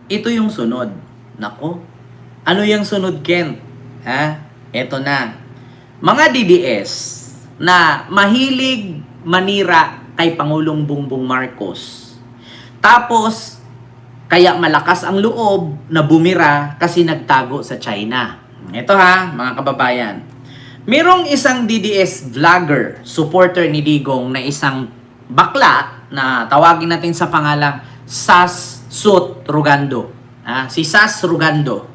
ito yung sunod. Nako, ano yung sunod, Ken? Ha? Ito na. Mga DDS na mahilig manira kay Pangulong Bongbong Marcos. Tapos, kaya malakas ang loob na bumira kasi nagtago sa China. Ito ha, mga kababayan. Merong isang DDS vlogger, supporter ni Digong na isang bakla na tawagin natin sa pangalang Sas Sut Rugando. Si Sas Rugando.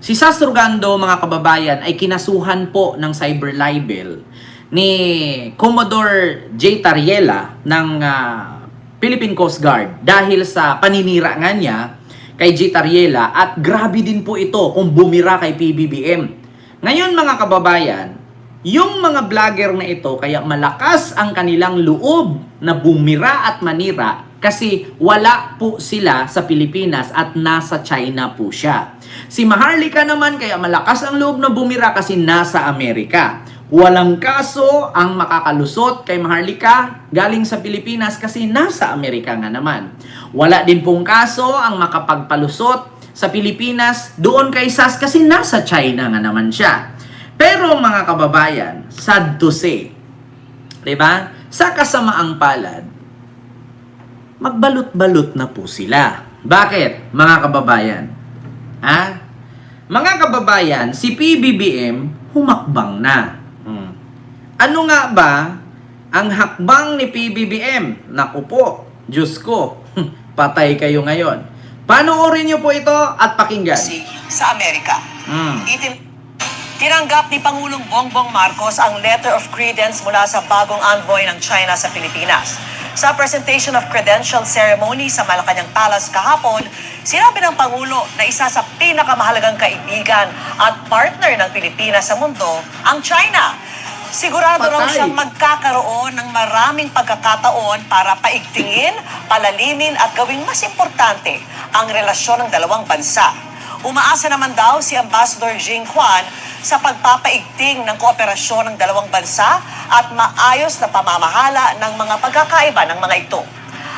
Si Sas Rugando, mga kababayan, ay kinasuhan po ng cyber libel ni Commodore J. Tariela ng Philippine Coast Guard dahil sa paninira nga niya kay J. Tariela at grabe din po ito kung bumira kay PBBM. Ngayon mga kababayan, yung mga vlogger na ito kaya malakas ang kanilang loob na bumira at manira kasi wala po sila sa Pilipinas at nasa China po siya. Si Maharlika naman kaya malakas ang loob na bumira kasi nasa Amerika. Walang kaso ang makakalusot kay Maharlika galing sa Pilipinas kasi nasa Amerika nga naman. Wala din pong kaso ang makapagpalusot sa Pilipinas doon kay Sas kasi nasa China nga naman siya. Pero mga kababayan, sad to say, diba? Sa kasamaang palad, magbalot-balot na po sila. Bakit, mga kababayan? Mga kababayan, si PBBM humakbang na. Ano nga ba ang hakbang ni PBBM? Naku po, Diyos ko, patay kayo ngayon. Panoorin niyo po ito at pakinggan. Sa Amerika. Tinanggap ni Pangulong Bongbong Marcos ang letter of credence mula sa bagong envoy ng China sa Pilipinas. Sa presentation of credential ceremony sa Malacanang Palace kahapon, sinabi ng Pangulo na isa sa pinakamahalagang kaibigan at partner ng Pilipinas sa mundo, ang China. Sigurado raw siyang magkakaroon ng maraming pagkakataon para paigtingin, palalimin at gawing mas importante ang relasyon ng dalawang bansa. Umaasa naman daw si Ambassador Jing Quan sa pagpapaigting ng kooperasyon ng dalawang bansa at maayos na pamamahala ng mga pagkakaiba ng mga ito.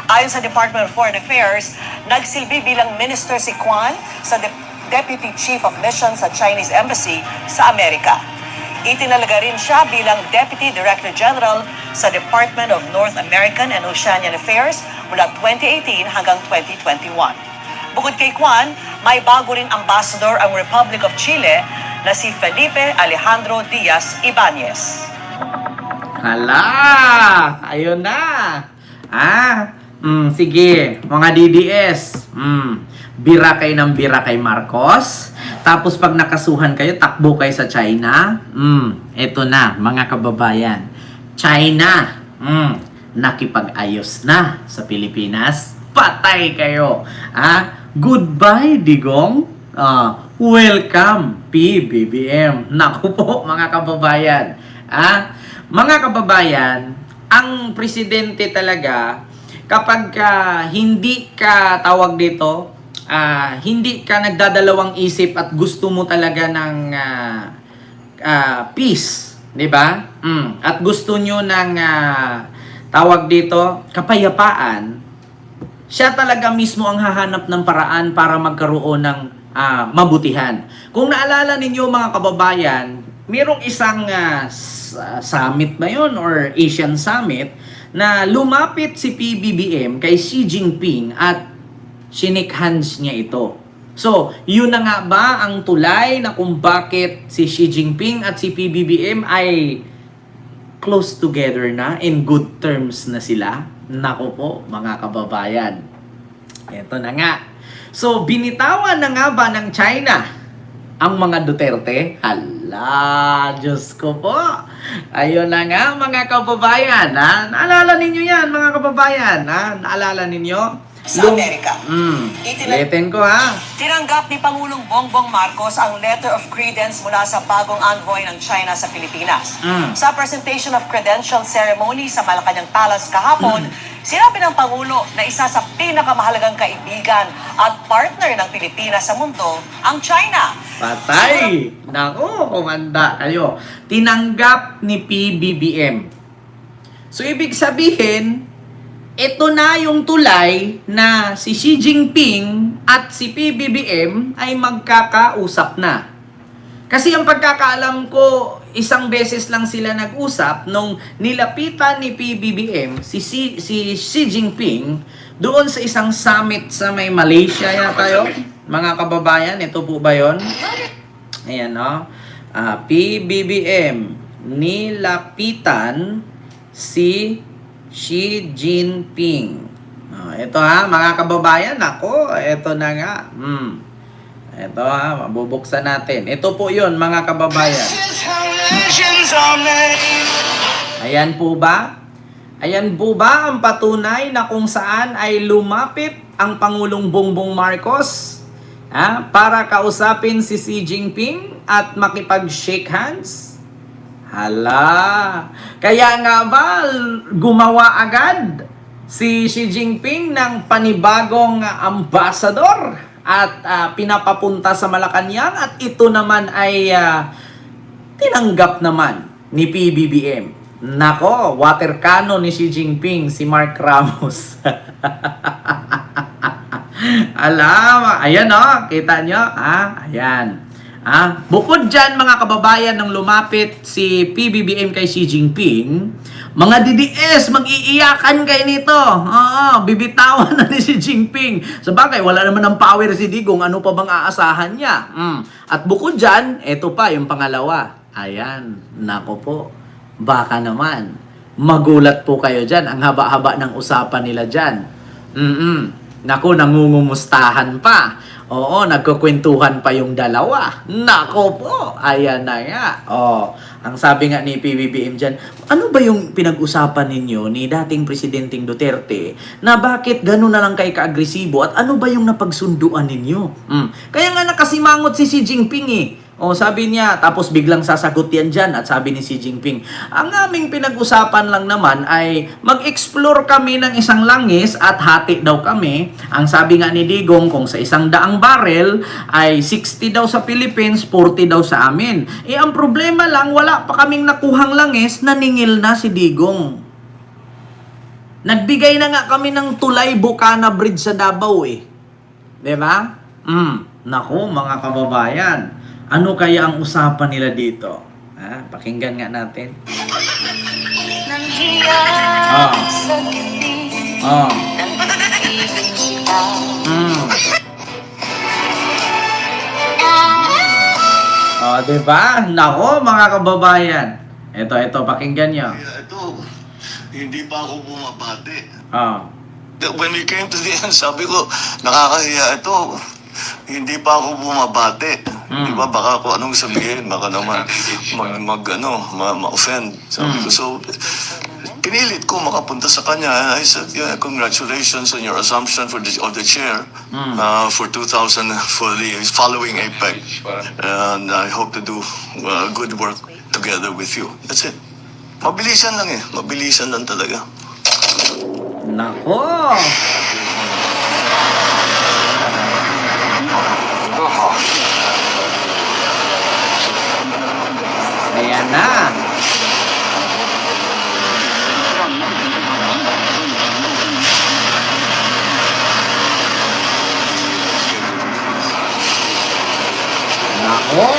Ayon sa Department of Foreign Affairs, nagsilbi bilang minister si Quan sa Deputy Chief of Mission sa Chinese Embassy sa Amerika. Itinalaga rin siya bilang Deputy Director General sa Department of North American and Oceanian Affairs mula 2018 hanggang 2021. Bukod kay Quan, may bago rin ambassador ang Republic of Chile na si Felipe Alejandro Diaz Ibanez. Hala! Ayun na! Sige, mga DDS. Bira kayo ng bira kay Marcos. Tapos pag nakasuhan kayo, takbo kayo sa China. Eto na, mga kababayan. China, nakipag-ayos na sa Pilipinas. Patay kayo. Goodbye, Digong. Welcome, PBBM. Naku po, mga kababayan. Mga kababayan, ang presidente talaga, kapag hindi ka tawag dito, hindi ka nagdadalawang isip at gusto mo talaga ng peace, di ba? At gusto nyo ng tawag dito, kapayapaan, siya talaga mismo ang hahanap ng paraan para magkaroon ng mabutihan. Kung naalala ninyo mga kababayan, mayroong isang summit ba yun or Asian Summit na lumapit si PBBM kay Xi Jinping at shake hands niya ito. So, yun na nga ba ang tulay na kung bakit si Xi Jinping at si PBBM ay close together na, in good terms na sila? Nako po, mga kababayan. Ito na nga. So, binitawan na nga ba ng China ang mga Duterte? Hala, Diyos ko po. Ayun na nga, mga kababayan. Naalala ninyo yan, mga kababayan. Naalala ninyo? Sa Amerika. Ulitin ko Tinanggap ni Pangulong Bongbong Marcos ang letter of credence mula sa bagong envoy ng China sa Pilipinas. Sa presentation of credential ceremony sa Malacanang Palace kahapon, sinabi ng Pangulo na isa sa pinakamahalagang kaibigan at partner ng Pilipinas sa mundo, ang China. Patay! Naku, kumanda kayo. Tinanggap ni PBBM. So, ibig sabihin, ito na yung tulay na si Xi Jinping at si PBBM ay magkakausap na. Kasi ang pagkakaalam ko, isang beses lang sila nag-usap nung nilapitan ni PBBM si Xi Jinping doon sa isang summit sa may Malaysia yata yun. Mga kababayan, ito po ba yun? Ayan, no? PBBM, nilapitan si Xi Jinping. Ito ha, mga kababayan, ako, ito na nga. Ito ha, mabubuksan natin. Ito po yun, mga kababayan. Ayan po ba? Ayan po ba ang patunay na kung saan ay lumapit ang Pangulong Bongbong Marcos para kausapin si Xi Jinping at makipag-shake hands? Hala! Kaya nga ba gumawa agad si Xi Jinping ng panibagong ambassador at pinapapunta sa Malacanang at ito naman ay tinanggap naman ni PBBM. Nako, water cannon ni Xi Jinping, si Mark Ramos. Alam, ayan kita nyo, ayan. Bukod dyan mga kababayan nang lumapit si PBBM kay Xi Jinping, mga DDS, mag-iiyakan kayo nito. Bibitawan na ni Xi Jinping. Sabagay, wala naman ng power si Digong, ano pa bang aasahan niya? At bukod dyan, eto pa yung pangalawa. Ayan, nako po. Baka naman, magulat po kayo dyan. Ang haba-haba ng usapan nila dyan. Naku, nangungumustahan pa. Oo, nagkukwentuhan pa yung dalawa. Nako po, ayan na nga. Ang sabi nga ni PBBM dyan, ano ba yung pinag-usapan ninyo ni dating Presidenteng Duterte na bakit gano'n na lang kayo ka-agresibo at ano ba yung napagsunduan ninyo? Kaya nga nakasimangot si Xi Jinping sabi niya, tapos biglang sasagot yan dyan at sabi ni Xi Jinping, ang aming pinag-usapan lang naman ay mag-explore kami ng isang langis at hati daw kami. Ang sabi nga ni Digong, kung sa 100 barrel ay 60 daw sa Philippines, 40 daw sa amin. Ang problema lang, wala pa kaming nakuhang langis, naningil na si Digong. Nagbigay na nga kami ng tulay Bukana Bridge sa Davao Diba? Naku, mga kababayan. Ano kaya ang usapan nila dito? Pakinggan nga natin. Diba? Nako, mga kababayan. Ito, pakinggan nyo. Ito, hindi pa ako bumabati. When we came to the end, sabi ko, nakakahiya ito. Hindi pa ako bumabati. Di ba? Baka kung anong sabihin, baka naman ma-offend. Sabi ko, so, pinilit ko makapunta sa kanya. I said, congratulations on your assumption of the chair for 2000, for the following APEC. And I hope to do good work together with you. That's it. Mabilisan lang Mabilisan lang talaga. Nako! Ayan na. Nako.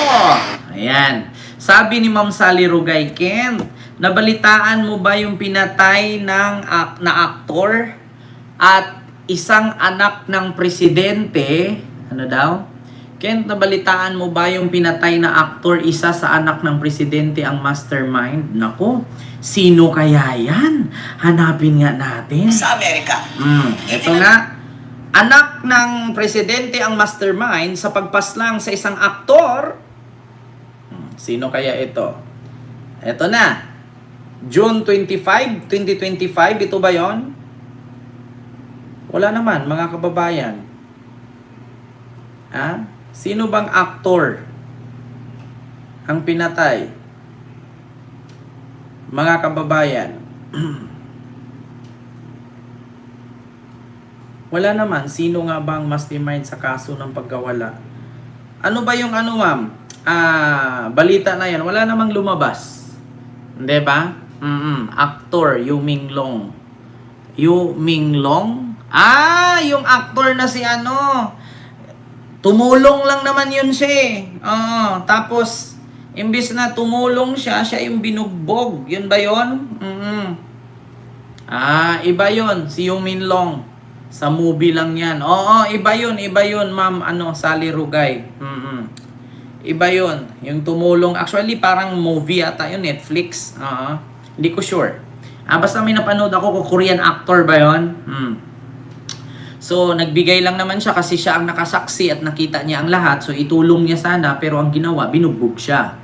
Ayan. Sabi ni Ma'am Sally Rugay, Ken, nabalitaan mo ba yung pinatay na aktor at isang anak ng presidente? Ano daw? Ken, nabalitaan mo ba yung pinatay na aktor, isa sa anak ng presidente ang mastermind? Nako, sino kaya yan? Hanapin nga natin. Sa Amerika. Ito nga, anak ng presidente ang mastermind sa pagpaslang sa isang aktor. Sino kaya ito? Ito na. June 25, 2025, ito ba yon? Wala naman, mga kababayan. Sino bang aktor ang pinatay? Mga kababayan. Wala naman. Sino nga bang mastermind sa kaso ng pagkawala? Ano ba yung ma'am? Balita na yan. Wala namang lumabas. Hindi ba? Actor, Yu Minglong. Yu Minglong? Ah, yung actor na si ano. Tumulong lang naman yun siya eh. Tapos, imbis na tumulong siya, siya yung binugbog. Yun ba yun? Iba yun. Si Yu Minlong. Sa movie lang yan. Oo, iba yun, ma'am, Sally Rugay. Iba yun. Yung tumulong. Actually, parang movie ata yun, Netflix. Hindi ko sure. Basta may napanood ako, Korean actor ba yun? So, nagbigay lang naman siya kasi siya ang nakasaksi at nakita niya ang lahat. So, itulong niya sana, pero ang ginawa, binugbog siya.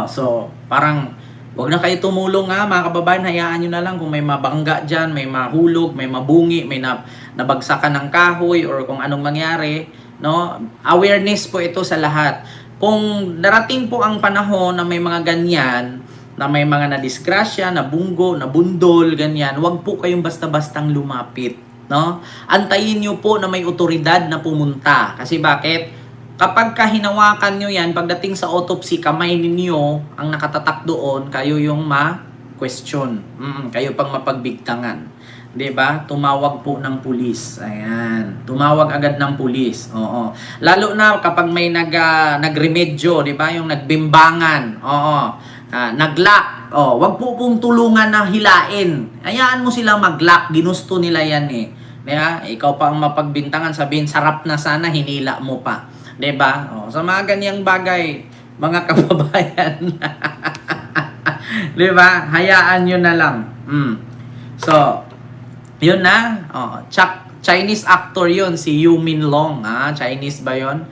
So, parang, wag na kayo tumulong mga kababayan, hayaan nyo na lang kung may mabangga dyan, may mahulog, may mabungi, may nabagsakan ng kahoy, or kung anong mangyari. No? Awareness po ito sa lahat. Kung darating po ang panahon na may mga ganyan, na may mga nadisgrasya, nabunggo, nabundol, ganyan, wag po kayong basta-bastang lumapit. No? Antayin nyo po na may otoridad na pumunta. Kasi bakit? Kapag hinawakan nyo yan, pagdating sa autopsy, kamay ninyo ang nakatatak doon, kayo yung ma-question. Kayo pang mapagbigtangan. 'Di ba? Tumawag po ng pulis. Ayan. Tumawag agad ng pulis. Oo. Lalo na kapag may nagremedyo, 'di ba? Yung nagbimbangan. Naglock. Wag po pong tulungan na hilain. Hayaan mo silang maglock. Ginusto nila yan eh. 'Di ba? Ikaw pa ang mapagbintangan, sabihin sarap na sana, hinila mo pa. 'Di ba? Sa mga ganyang bagay, mga kababayan. 'Di ba? Hayaan niyo na lang. So, yun na. Chinese actor yun, si Yu Minlong. Chinese ba yun?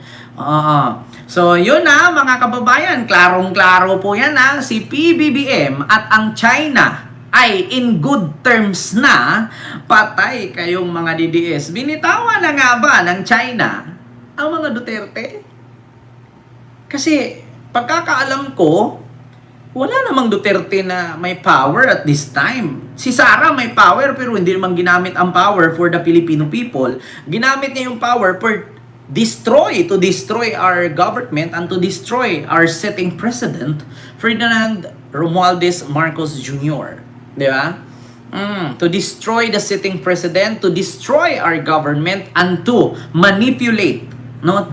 So, yun na, mga kababayan. Klarong-klaro po yan si PBBM at ang China ay in good terms na. Patay kayong mga DDS. Binitawan na nga ba ng China ang mga Duterte? Kasi, pagkakaalam ko, wala namang Duterte na may power at this time. Si Sara may power pero hindi naman ginamit ang power for the Filipino people. Ginamit niya yung power for to destroy our government and to destroy our sitting president, Ferdinand Romualdez Marcos Jr. Di ba? To destroy the sitting president, to destroy our government, and to manipulate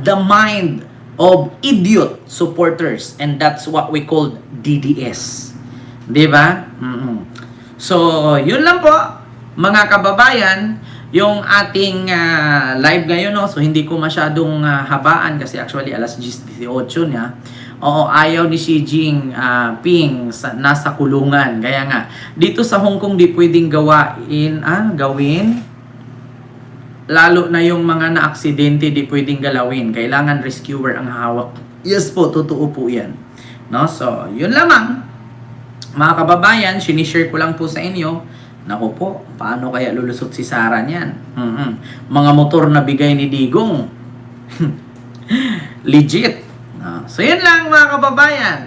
the mind of idiot supporters, and that's what we call DDS. 'Di ba? So, yun lang po mga kababayan, yung ating live ngayon So, hindi ko masyadong habaan kasi actually alas 10:18 niya. Ayaw ni Xi Jinping nasa kulungan. Kaya nga, dito sa Hong Kong di pwedeng gawin. Lalo na yung mga na-aksidente, di pwedeng galawin. Kailangan rescuer ang hawak. Yes po, totoo po yan. So, yun lamang. Mga kababayan, sinishare ko lang po sa inyo. Naku po, paano kaya lulusot si Sara niyan? Mga motor na bigay ni Digong. Legit. So, yun lang mga kababayan.